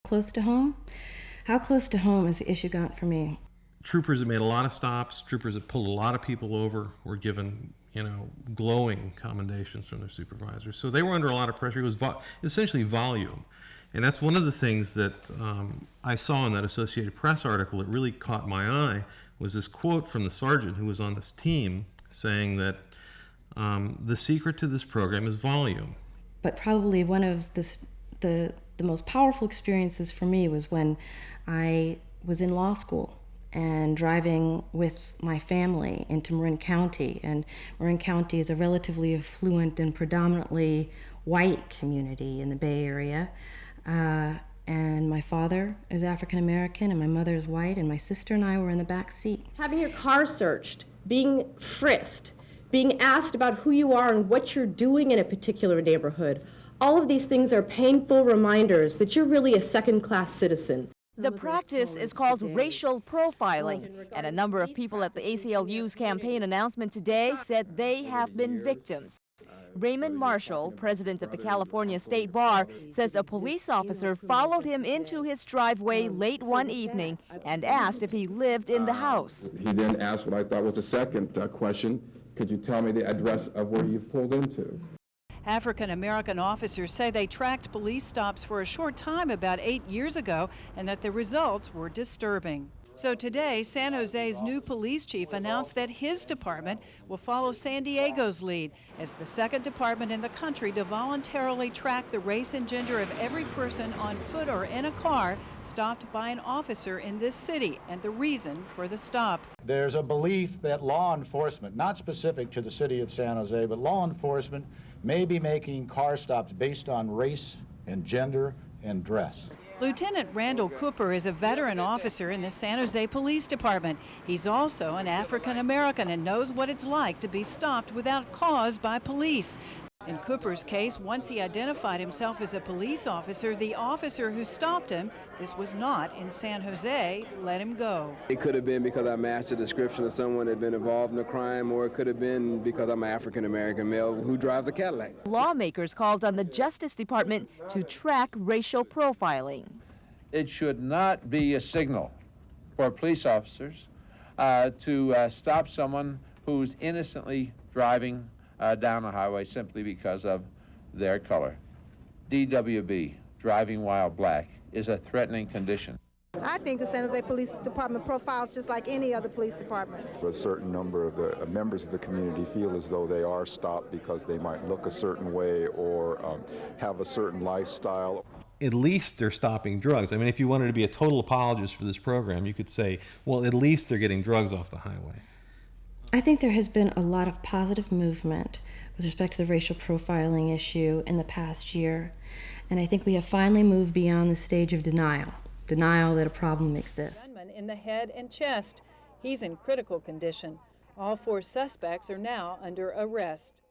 Close to home? How close to home has the issue got for me? Troopers have made a lot of stops. Troopers have pulled a lot of people over, were given, glowing commendations from their supervisors. So they were under a lot of pressure. It was essentially volume. And that's one of the things that I saw in that Associated Press article that really caught my eye, was this quote from the sergeant who was on this team saying that the secret to this program is volume. But probably one of the most powerful experiences for me was when I was in law school and driving with my family into Marin County. And Marin County is a relatively affluent and predominantly white community in the Bay Area. And my father is African American and my mother is white, and my sister and I were in the back seat. Having your car searched, being frisked, being asked about who you are and what you're doing in a particular neighborhood, all of these things are painful reminders that you're really a second-class citizen. The practice is called racial profiling, and a number of people at the ACLU's campaign announcement today said they have been victims. Raymond Marshall, president of the California State Bar, says a police officer followed him into his driveway late one evening and asked if he lived in the house. He then asked what I thought was the second question: could you tell me the address of where you've pulled into? African-American officers say they tracked police stops for a short time about 8 years ago and that the results were disturbing. So today, San Jose's new police chief announced that his department will follow San Diego's lead as the second department in the country to voluntarily track the race and gender of every person on foot or in a car stopped by an officer in this city and the reason for the stop. There's a belief that law enforcement, not specific to the city of San Jose, but law enforcement may be making car stops based on race and gender and dress. Lieutenant Randall Cooper is a veteran officer in the San Jose Police Department. He's also an African American and knows what it's like to be stopped without cause by police. In Cooper's case, once he identified himself as a police officer, the officer who stopped him, this was not in San Jose, let him go. It could have been because I matched the description of someone that had been involved in a crime, or it could have been because I'm an African-American male who drives a Cadillac. Lawmakers called on the Justice Department to track racial profiling. It should not be a signal for police officers to stop someone who's innocently driving down the highway simply because of their color. DWB, driving while black, is a threatening condition. I think the San Jose Police Department profiles just like any other police department. A certain number of the members of the community feel as though they are stopped because they might look a certain way or have a certain lifestyle. At least they're stopping drugs. I mean, if you wanted to be a total apologist for this program, you could say, well, at least they're getting drugs off the highway. I think there has been a lot of positive movement with respect to the racial profiling issue in the past year. And I think we have finally moved beyond the stage of denial that a problem exists. Gunman in the head and chest. He's in critical condition. All 4 suspects are now under arrest.